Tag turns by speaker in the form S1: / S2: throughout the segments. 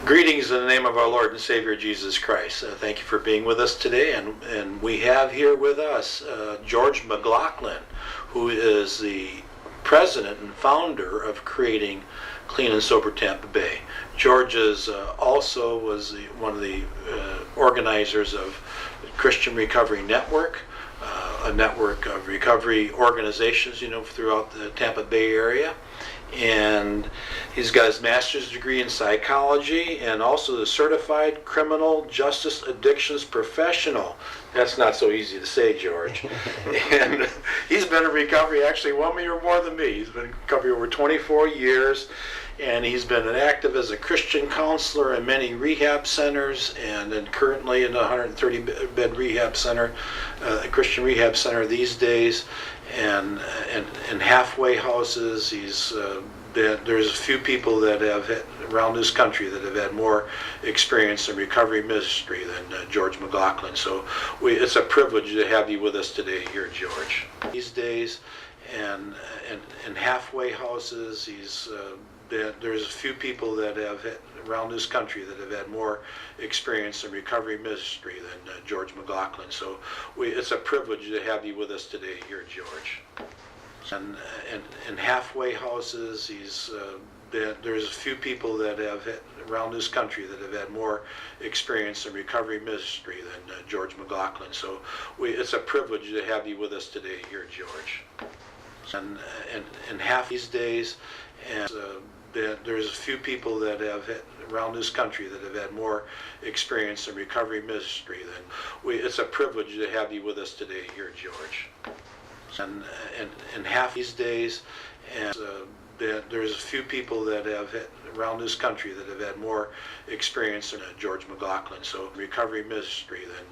S1: Greetings in the name of our Lord and Savior Jesus Christ. Thank you for being with us today. And we have here with us George McLaughlin, who is the president and founder of Creating Clean and Sober Tampa Bay. George is also was one of the organizers of Christian Recovery Network, a network of recovery organizations, throughout the Tampa Bay area. And he's got his master's degree in psychology and also the certified criminal justice addictions professional. That's not so easy to say, George. And he's been in recovery actually 1 year more than me. He's been in recovery over 24 years, and he's been active as a Christian counselor in many rehab centers, and then currently in a 130-bed rehab center, a Christian rehab center these days, and halfway houses. He's there's a few people that have around this country that have had more experience in recovery ministry than George McLaughlin. So it's a privilege to have you with us today here, George. These days, and halfway houses. There's a few people that have around this country that have had more experience in recovery ministry than George McLaughlin. So it's a privilege to have you with us today here, George. And halfway houses. There's a few people that have around this country that have had more experience in recovery ministry than George McLaughlin. So it's a privilege to have you with us today here, George. And half these days, and there's a few people that have around this country that have had more experience in recovery ministry than it's a privilege to have you with us today here, George. And half these days, and there's a few people that have around this country that have had more experience in George McLaughlin. So recovery ministry, then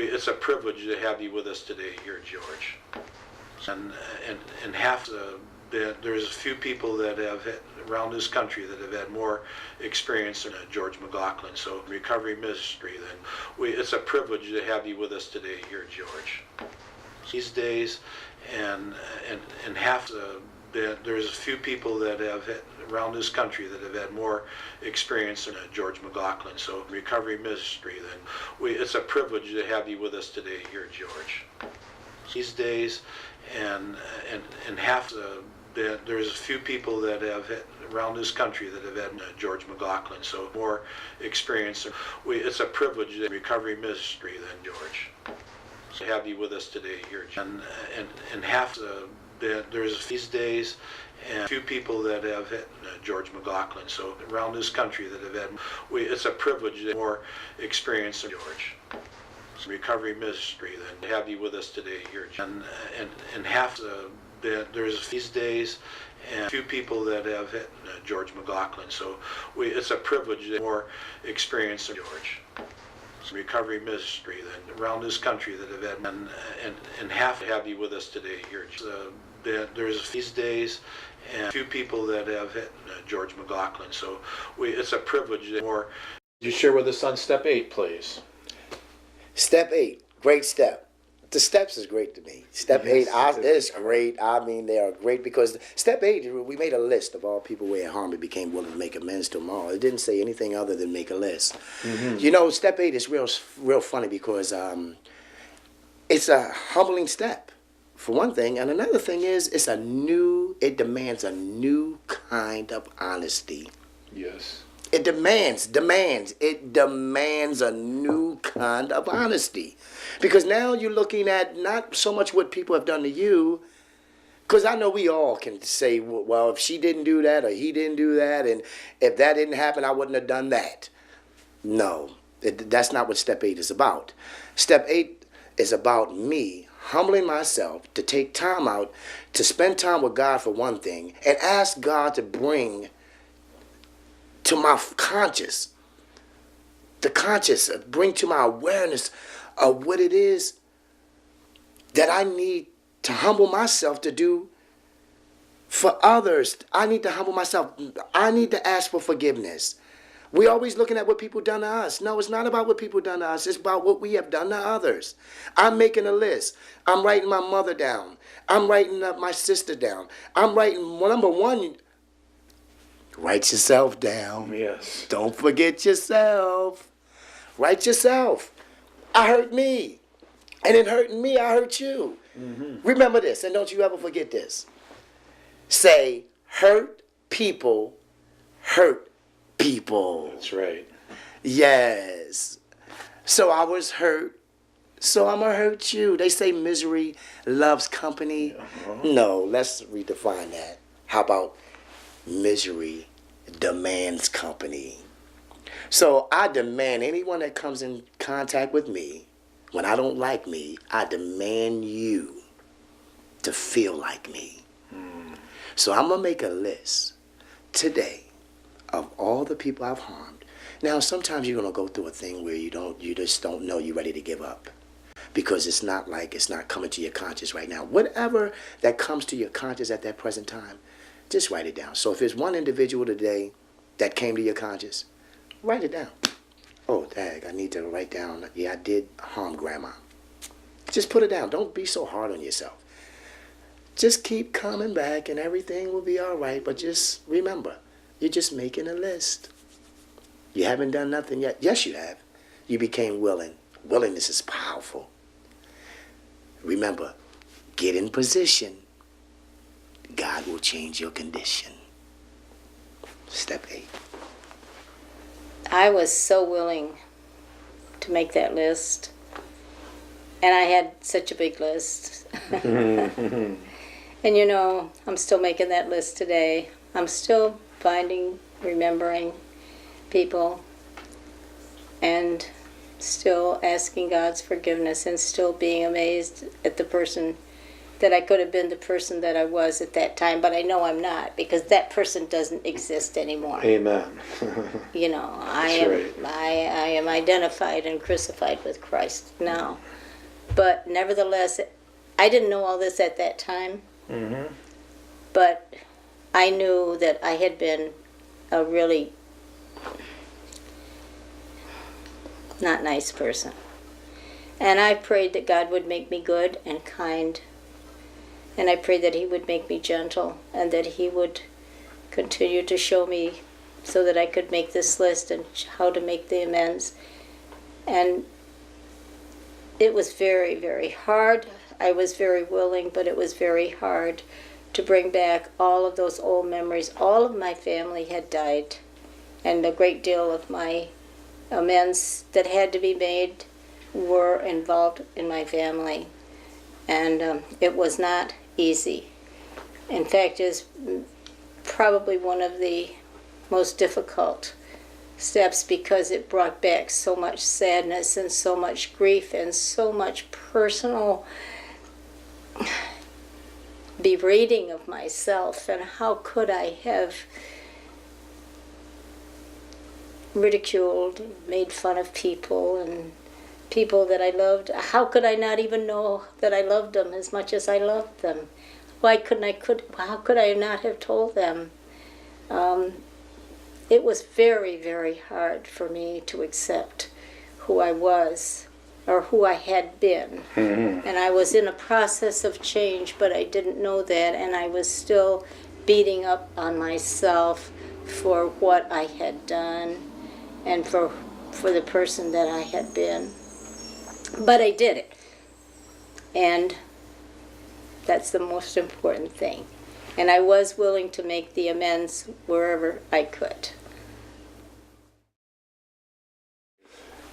S1: it's a privilege to have you with us today here, George. And half there's a few people that have around this country that have had more experience in George McLaughlin. So recovery ministry, then it's a privilege to have you with us today here, George. These days, and half there's a few people that have around this country that have had more experience in George McLaughlin. So recovery ministry, then it's a privilege to have you with us today here, George. These days, and half there's a few people that have around this country that have had George McLaughlin. So more experience. It's a privilege to recovery ministry, then, George. To have you with us today here, and half there's these days, and a few people that have George McLaughlin. So around this country that have had it's a privilege to more experience in George. Recovery ministry, then, to have you with us today here, and half there's these days, and a few people that have George McLaughlin. So it's a privilege to more experience in George. Recovery ministry, then, around this country that have had and half have you with us today here. There's these days, and a few people that have George McLaughlin. So it's a privilege to more. You share with us on step 8, please.
S2: Step 8, great step. The steps is great to me. Step
S1: Yes,
S2: 8 is great. I mean, they are great because step 8, we made a list of all people where Harmony became willing to make amends to them all. It didn't say anything other than make a list. Mm-hmm. Step 8 is real funny because it's a humbling step, for one thing. And another thing is it demands a new kind of honesty.
S1: Yes.
S2: It demands a new kind of honesty. Because now you're looking at not so much what people have done to you, because I know we all can say, well, if she didn't do that or he didn't do that, and if that didn't happen, I wouldn't have done that. No, that's not what step 8 is about. Step 8 is about me humbling myself to take time out to spend time with God for one thing, and ask God to bring to my conscious, bring to my awareness of what it is that I need to humble myself to do for others. I need to humble myself. I need to ask for forgiveness. We're always looking at what people done to us. No, it's not about what people done to us. It's about what we have done to others. I'm making a list. I'm writing my mother down. I'm writing my sister down. I'm writing, well, number one, Write yourself down.
S1: Yes.
S2: Don't forget yourself. Write yourself. I hurt me. And in hurting me, I hurt you. Remember this, and don't you ever forget this. Say, hurt people hurt people.
S1: That's right.
S2: Yes. So I was hurt, so I'm going to hurt you. They say misery loves company. No, let's redefine that. How about misery demands company? So I demand anyone that comes in contact with me, when I don't like me, I demand you to feel like me. So I'm going to make a list today of all the people I've harmed. Now, sometimes you're going to go through a thing where you just don't know you're ready to give up. Because it's not coming to your conscious right now. Whatever that comes to your conscious at that present time, just write it down. So if it's one individual today that came to your conscious, write it down. Oh, dag, I need to write down, yeah, I did harm grandma. Just put it down. Don't be so hard on yourself. Just keep coming back and everything will be all right. But just remember, you're just making a list. You haven't done nothing yet. Yes, you have. You became willing. Willingness is powerful. Remember, get in position. God will change your condition. Step 8.
S3: I was so willing to make that list. And I had such a big list. And you know, I'm still making that list today. I'm still finding, remembering people, and still asking God's forgiveness, and still being amazed at the person that I could have been, the person that I was at that time, but I know I'm not, because that person doesn't exist anymore.
S1: Amen.
S3: You know, I am identified and crucified with Christ now. But nevertheless, I didn't know all this at that time. But I knew that I had been a really not nice person. And I prayed that God would make me good and kind. And I prayed that He would make me gentle, and that He would continue to show me so that I could make this list and how to make the amends. And it was very, very hard. I was very willing, but it was very hard to bring back all of those old memories. All of my family had died, and a great deal of my amends that had to be made were involved in my family. And it was not easy. In fact, it's probably one of the most difficult steps, because it brought back so much sadness and so much grief and so much personal berating of myself. And how could I have ridiculed, made fun of people and people that I loved? How could I not even know that I loved them as much as I loved them? How could I not have told them? It was very, very hard for me to accept who I was, or who I had been. And I was in a process of change, but I didn't know that, and I was still beating up on myself for what I had done and for the person that I had been. But I did it. And that's the most important thing. And I was willing to make the amends wherever I could.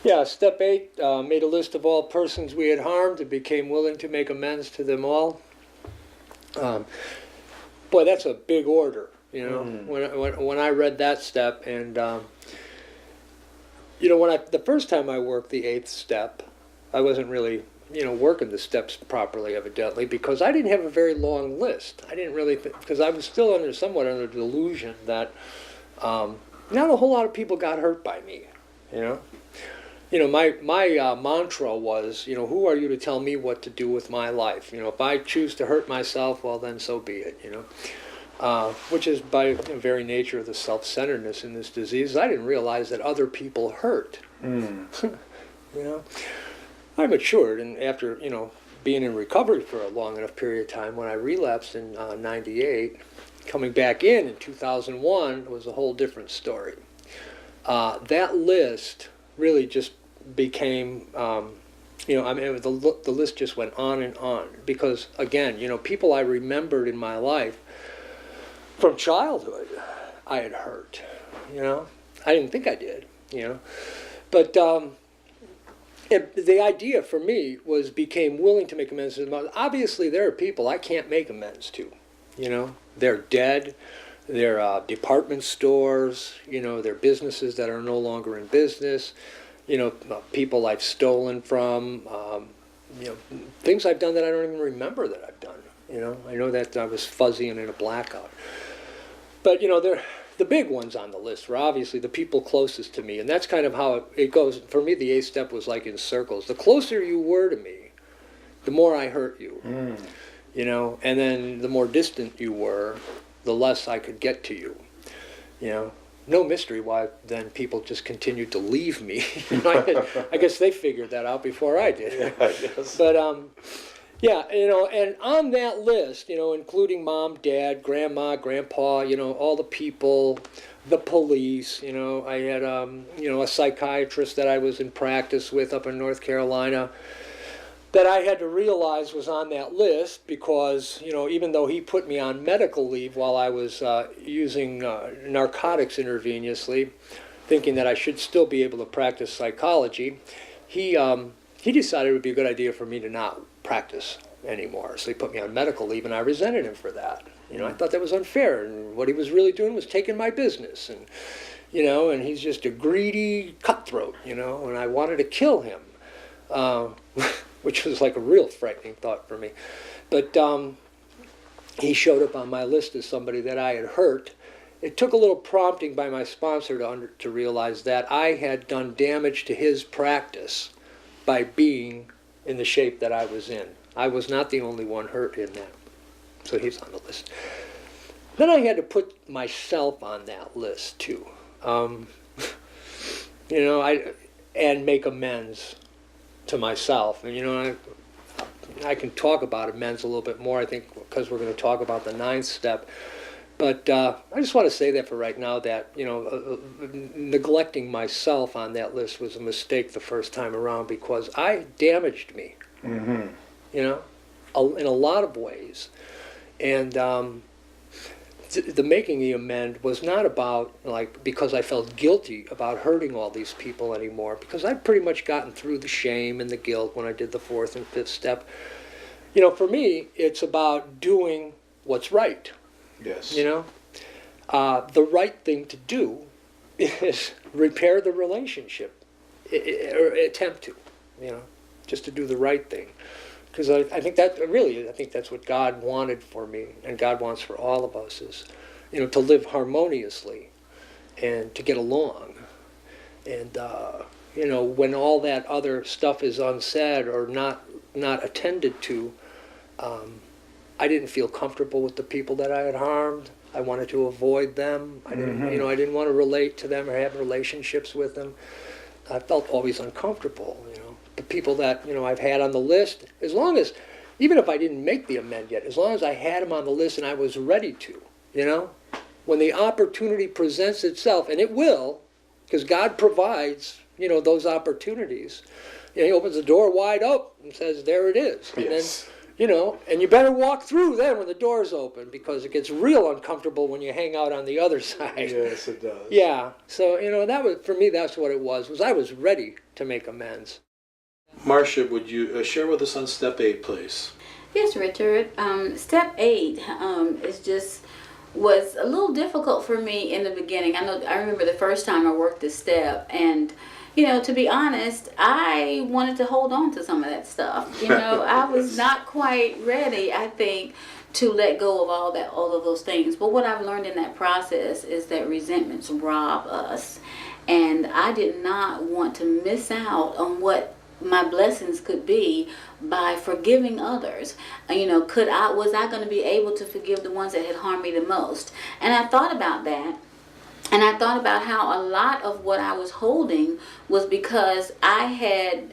S4: Yeah, step 8, made a list of all persons we had harmed and became willing to make amends to them all. Boy, that's a big order, you know, when I read that step. And, you know, the first time I worked the 8th step, I wasn't really, you know, working the steps properly, evidently, because I didn't have a very long list. I didn't really, because I was still somewhat under delusion that not a whole lot of people got hurt by me, you know. You know, my mantra was, you know, who are you to tell me what to do with my life? You know, if I choose to hurt myself, well, then so be it, you know. Which is by the very nature of the self-centeredness in this disease. I didn't realize that other people hurt. You know, I matured, and after, you know, being in recovery for a long enough period of time, when I relapsed in '98, coming back in 2001 was a whole different story. That list really just became, the list just went on and on. Because, again, people I remembered in my life from childhood, I had hurt, I didn't think I did, But the idea for me became willing to make amends to them. Obviously, there are people I can't make amends to, They're dead. They're department stores, they're businesses that are no longer in business, people I've stolen from, things I've done that I don't even remember that I've done. I know that I was fuzzy and in a blackout. But, they're the big ones on the list were obviously the people closest to me. And that's kind of how it goes. For me, the 8th step was like in circles. The closer you were to me, the more I hurt you. And then the more distant you were, the less I could get to you. No mystery why then people just continued to leave me. I guess they figured that out before I did.
S1: Yeah, I guess.
S4: But and on that list, including mom, dad, grandma, grandpa, all the people, the police, I had a psychiatrist that I was in practice with up in North Carolina that I had to realize was on that list because, even though he put me on medical leave while I was using narcotics intravenously, thinking that I should still be able to practice psychology, he decided it would be a good idea for me to not practice anymore. So he put me on medical leave, and I resented him for that. I thought that was unfair, and what he was really doing was taking my business, and and he's just a greedy cutthroat, and I wanted to kill him. Which was like a real frightening thought for me. But he showed up on my list as somebody that I had hurt. It took a little prompting by my sponsor to realize that I had done damage to his practice by being in the shape that I was in. I was not the only one hurt in that. So he's on the list. Then I had to put myself on that list too. And make amends to myself. And I can talk about amends a little bit more, I think, because we're going to talk about the 9th step. But I just want to say that for right now that, neglecting myself on that list was a mistake the first time around because I damaged me, in a lot of ways. And the making the amend was not about, because I felt guilty about hurting all these people anymore, because I'd pretty much gotten through the shame and the guilt when I did the 4th and 5th step. For me, it's about doing what's right.
S1: Yes.
S4: The right thing to do is repair the relationship, or attempt to, just to do the right thing. Because I think that's what God wanted for me, and God wants for all of us is, to live harmoniously and to get along. And, when all that other stuff is unsaid or not attended to, I didn't feel comfortable with the people that I had harmed. I wanted to avoid them. I didn't, I didn't want to relate to them or have relationships with them. I felt always uncomfortable, The people that, I've had on the list, even if I didn't make the amend yet, as long as I had them on the list and I was ready to, when the opportunity presents itself, and it will, because God provides, those opportunities. He opens the door wide open and says, there it is. And
S1: Yes.
S4: then, and you better walk through then when the door's open, because it gets real uncomfortable when you hang out on the other side.
S1: Yes, it does.
S4: Yeah. So, that was, for me, that's what it was I was ready to make amends.
S1: Marcia, would you share with us on step 8, please?
S5: Yes, Richard. Step 8 was a little difficult for me in the beginning. I remember the first time I worked this step, and to be honest, I wanted to hold on to some of that stuff. I was not quite ready, I think, to let go of all of those things. But what I've learned in that process is that resentments rob us, and I did not want to miss out on what my blessings could be by forgiving others. Was I going to be able to forgive the ones that had harmed me the most? And I thought about that. And I thought about how a lot of what I was holding was because I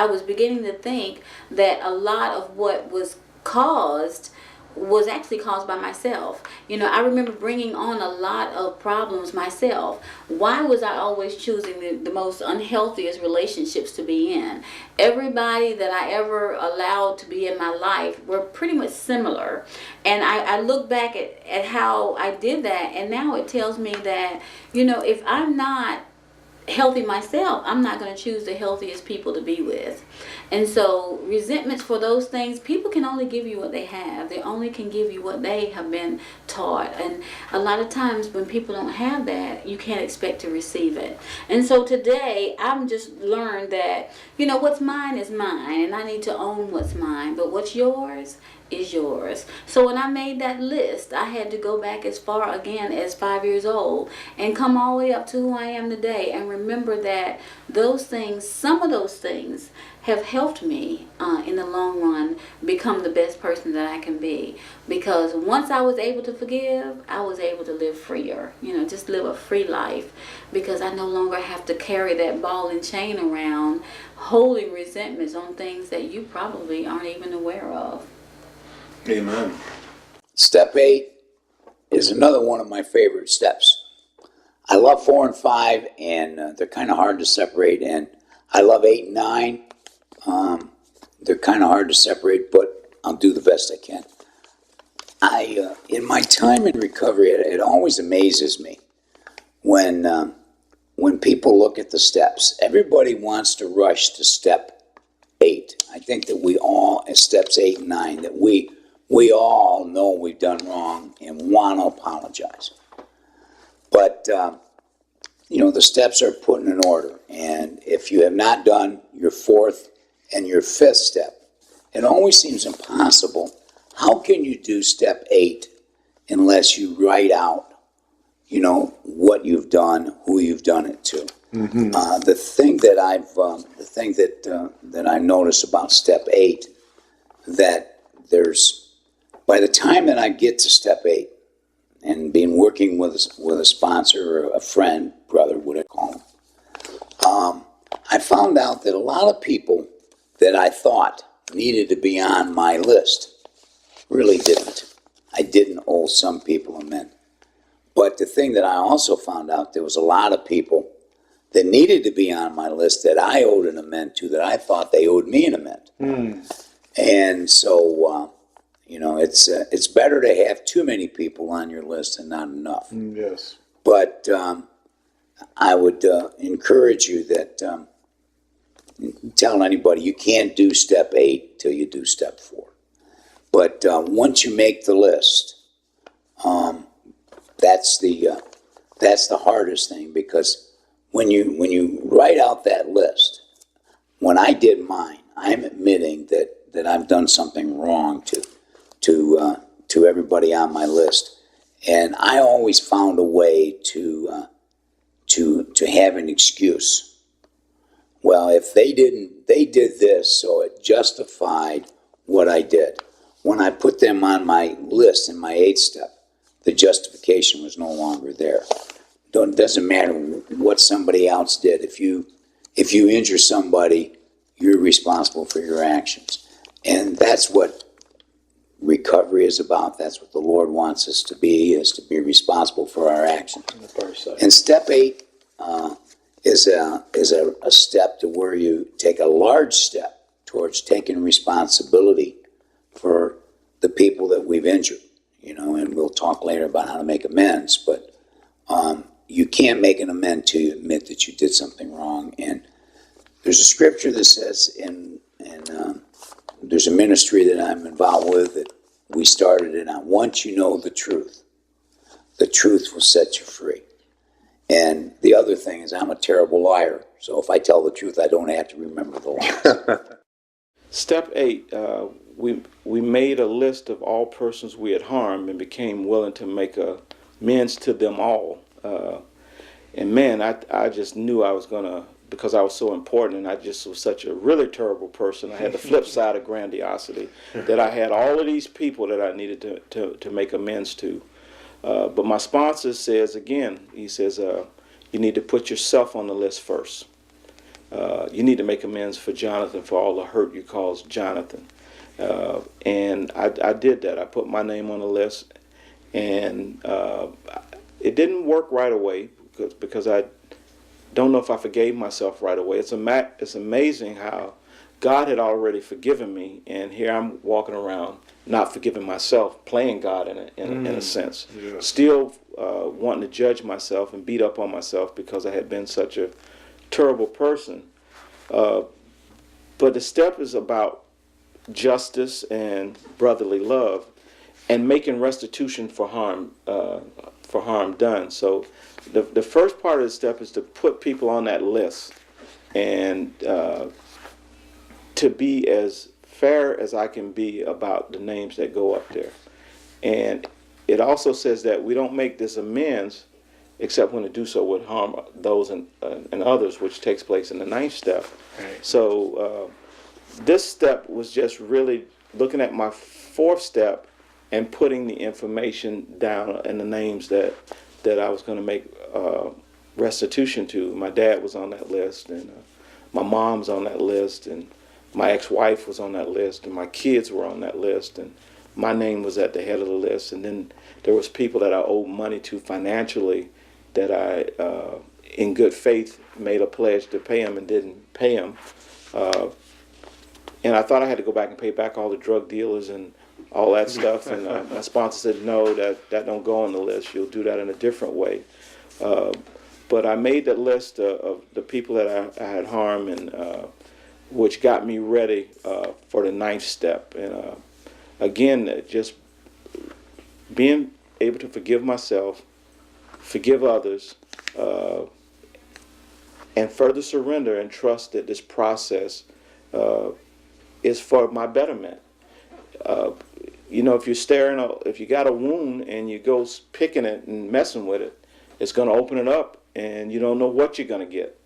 S5: was beginning to think that a lot of what was caused was actually caused by myself. You know, I remember bringing on a lot of problems myself. Why was I always choosing the most unhealthiest relationships to be in? Everybody that I ever allowed to be in my life were pretty much similar. And I look back at how I did that, and now it tells me that, you know, if I'm not healthy myself, I'm not going to choose the healthiest people to be with. And so resentments for those things, people can only give you what they have. They only can give you what they have been taught. And a lot of times when people don't have that, you can't expect to receive it. And so today, I'm just learned that, you know, what's mine is mine, and I need to own what's mine. But what's yours is yours. So when I made that list, I had to go back as far again as 5 years old and come all the way up to who I am today, and remember that those things, some of those things, have helped me in the long run become the best person that I can be. Because once I was able to forgive, I was able to live freer, you know, just live a free life, because I no longer have to carry that ball and chain around holding resentments on things that you probably aren't even aware of.
S1: Amen.
S6: Step 8 is another one of my favorite steps. I love 4 and 5, and they're kind of hard to separate. And I love 8 and 9. They're kind of hard to separate, but I'll do the best I can. In my time in recovery, it always amazes me when people look at the steps. Everybody wants to rush to step 8. I think that we all, at steps 8 and 9, that we all know we've done wrong and want to apologize. But, you know, the steps are put in order. And if you have not done your 4th and your 5th step, it always seems impossible. How can you do step 8 unless you write out, you know, what you've done, who you've done it to? Mm-hmm. The thing that I've noticed about step 8, that by the time that I get to step 8, and being working with a sponsor or a friend, brother, what I call him, I found out that a lot of people that I thought needed to be on my list really didn't. I didn't owe some people amend. But the thing that I also found out, there was a lot of people that needed to be on my list that I owed an amend to, that I thought they owed me an amend. And so, you know, it's better to have too many people on your list than not enough.
S1: Yes.
S6: But I would encourage you that tell anybody you can't do step 8 till you do step 4. But once you make the list, that's the hardest thing, because when you write out that list, when I did mine, I'm admitting that I've done something wrong to everybody on my list, and I always found a way to have an excuse. Well, if they did this, so it justified what I did. When I put them on my list in my 8th step, the justification was no longer there. It doesn't matter what somebody else did. If you injure somebody, you're responsible for your actions. And that's what recovery is about. That's what the Lord wants us to be, is to be responsible for our actions. And step 8 is a step to where you take a large step towards taking responsibility for the people that we've injured, you know, and we'll talk later about how to make amends, but you can't make an amend till you admit that you did something wrong. And there's a scripture that says, and there's a ministry that I'm involved with that we started it on. Once you know the truth will set you free. And the other thing is, I'm a terrible liar. So if I tell the truth, I don't have to remember the lies.
S7: Step 8, we made a list of all persons we had harmed and became willing to make amends to them all. And man, I just knew I was going to, because I was so important and I just was such a really terrible person. I had the flip side of grandiosity, that I had all of these people that I needed to make amends to. But my sponsor says, again, he says, you need to put yourself on the list first. You need to make amends for Jonathan, for all the hurt you caused Jonathan. And I did that. I put my name on the list, and it didn't work right away because I don't know if I forgave myself right away. It's amazing how God had already forgiven me, and here I'm walking around not forgiving myself, playing God in a sense.
S2: Yeah.
S7: Still wanting to judge myself and beat up on myself because I had been such a terrible person. But the step is about justice and brotherly love, and making restitution for harm done. So the first part of the step is to put people on that list, and to be as fair as I can be about the names that go up there. And it also says that we don't make this amends except when to do so would harm those and others, which takes place in the 9th step.
S2: Right.
S7: So this step was just really looking at my 4th step and putting the information down and the names that I was going to make restitution to. My dad was on that list, and my mom's on that list, and my ex-wife was on that list, and my kids were on that list, and my name was at the head of the list. And then there was people that I owed money to financially that I, in good faith, made a pledge to pay them and didn't pay them. And I thought I had to go back and pay back all the drug dealers and all that stuff. And my sponsor said, no, that don't go on the list. You'll do that in a different way. But I made that list of the people that I had harmed, and which got me ready for the 9th step. And again, just being able to forgive myself, forgive others, and further surrender and trust that this process is for my betterment. If you got a wound and you go picking it and messing with it, it's going to open it up, and you don't know what you're going to get.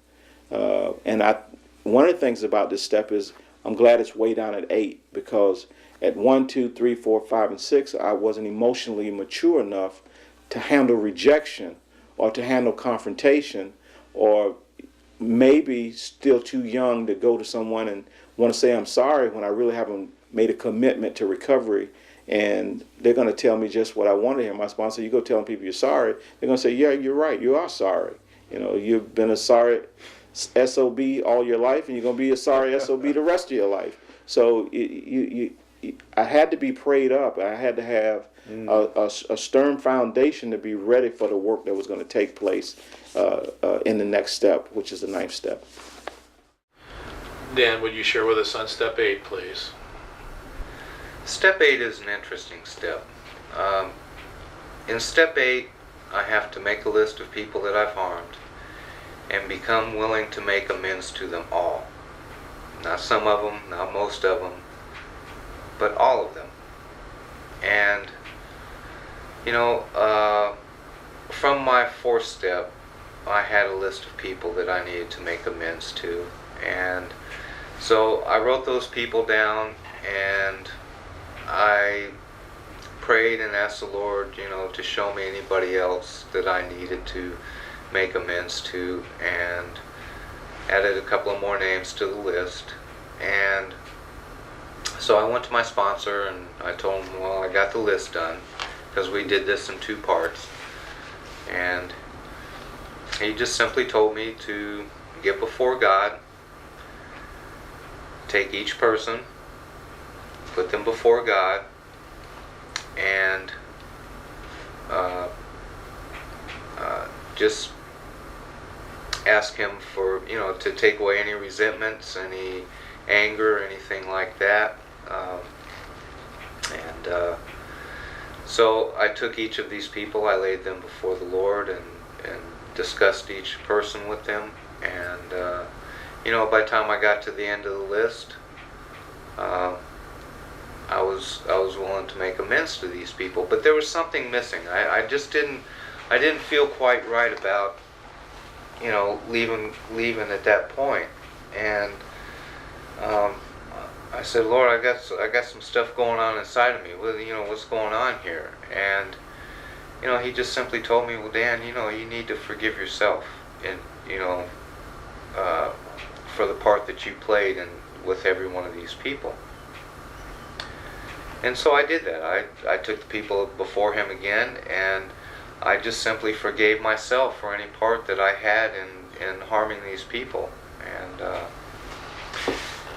S7: One of the things about this step is I'm glad it's way down at 8, because at 1, 2, 3, 4, 5, and 6, I wasn't emotionally mature enough to handle rejection or to handle confrontation, or maybe still too young to go to someone and want to say I'm sorry when I really haven't made a commitment to recovery, and they're going to tell me just what I want to hear. My sponsor, you go telling people you're sorry, they're going to say, yeah, you're right, you are sorry. You've been a sorry SOB all your life, and you're going to be a sorry SOB the rest of your life. So I had to be prayed up. I had to have a stern foundation to be ready for the work that was going to take place in the next step, which is the 9th step.
S1: Dan, would you share with us on step 8, please?
S8: Step 8 is an interesting step. In step 8, I have to make a list of people that I've harmed and become willing to make amends to them all. Not some of them, not most of them, but all of them. And, from my 4th step, I had a list of people that I needed to make amends to. And so I wrote those people down, and I prayed and asked the Lord, to show me anybody else that I needed to make amends to, and added a couple of more names to the list. And so I went to my sponsor and I told him, well, I got the list done, because we did this in 2 parts. And he just simply told me to get before God, take each person, put them before God, and just ask him for, to take away any resentments, any anger, anything like that. So I took each of these people, I laid them before the Lord, and discussed each person with them. And by the time I got to the end of the list, I was willing to make amends to these people, but there was something missing. I didn't feel quite right about leaving at that point. And I said, Lord, I got some stuff going on inside of me. What's going on here? And he just simply told me, well, Dan, you need to forgive yourself, and for the part that you played with every one of these people. And so I did that. I took the people before him again, and I just simply forgave myself for any part that I had in harming these people.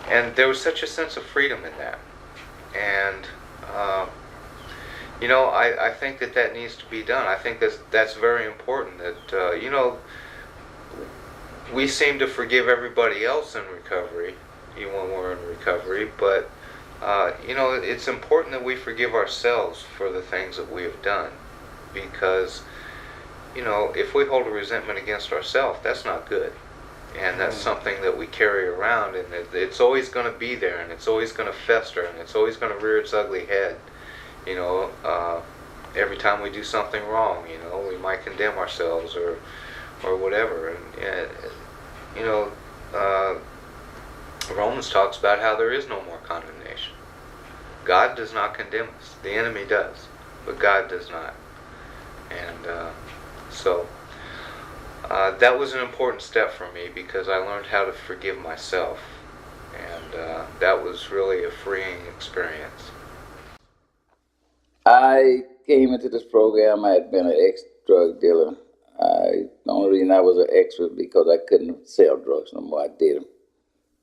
S8: And there was such a sense of freedom in that. And I think that needs to be done. I think that's very important. That we seem to forgive everybody else in recovery, even when we're in recovery, but it's important that we forgive ourselves for the things that we have done, because if we hold a resentment against ourselves, that's not good. And that's something that we carry around, and it's always going to be there, and it's always going to fester, and it's always going to rear its ugly head. Every time we do something wrong, we might condemn ourselves or whatever. And Romans talks about how there is no more condemnation. God does not condemn us. The enemy does, but God does not. And so that was an important step for me, because I learned how to forgive myself, and that was really a freeing experience.
S9: I came into this program. I had been an ex-drug dealer. The only reason I was an ex was because I couldn't sell drugs no more. I did them.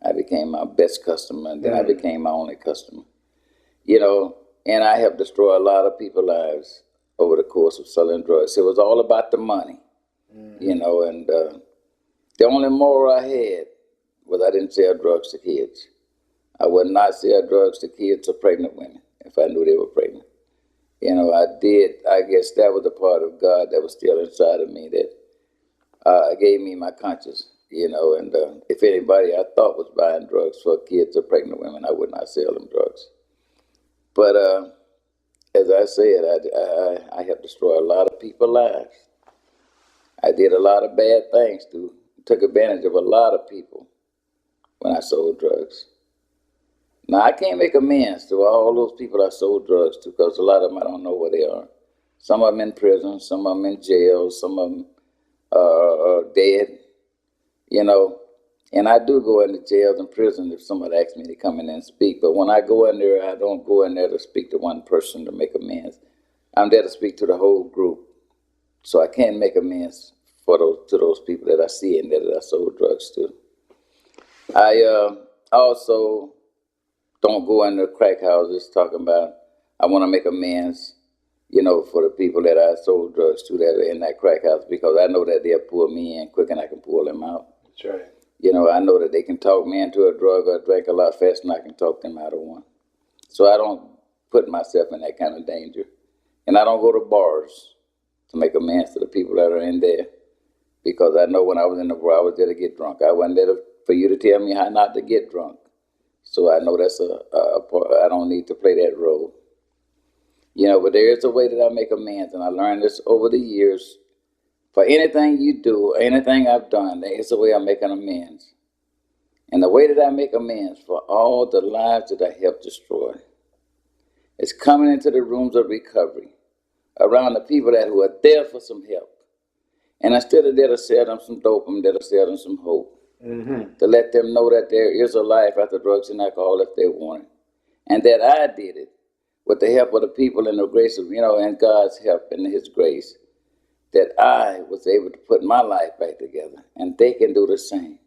S9: I became my best customer, and then I became my only customer. And I helped destroy a lot of people's lives over the course of selling drugs. It was all about the money, and the only moral I had was I didn't sell drugs to kids. I would not sell drugs to kids or pregnant women if I knew they were pregnant. I did. I guess that was a part of God that was still inside of me that gave me my conscience, and if anybody I thought was buying drugs for kids or pregnant women, I would not sell them drugs. But as I said, I helped destroy a lot of people's lives. I did a lot of bad things took advantage of a lot of people when I sold drugs. Now, I can't make amends to all those people I sold drugs to, because a lot of them I don't know where they are. Some of them in prison, some of them in jail, some of them are dead, And I do go into jails and prisons if somebody asks me to come in and speak. But when I go in there, I don't go in there to speak to one person to make amends. I'm there to speak to the whole group. So I can't make amends to those people that I see in there that I sold drugs to. I also don't go into crack houses talking about I want to make amends, for the people that I sold drugs to that are in that crack house, because I know that they'll pull me in quick and I can pull them out.
S2: That's right.
S9: I know that they can talk me into a drug or a drink a lot faster than I can talk them out of one. So I don't put myself in that kind of danger. And I don't go to bars to make amends to the people that are in there, because I know when I was in the bar, I was there to get drunk. I wasn't there for you to tell me how not to get drunk. So I know that's a part. I don't need to play that role. But there is a way that I make amends, and I learned this over the years. For anything you do, anything I've done, there is a way I make an amends. And the way that I make amends for all the lives that I helped destroy is coming into the rooms of recovery around the people who are there for some help. And instead of there to sell them some dope, I'm there to sell them some hope. To let them know that there is a life after drugs and alcohol if they want it. And that I did it with the help of the people and the grace of, and God's help and His grace, that I was able to put my life back together, and they can do the same.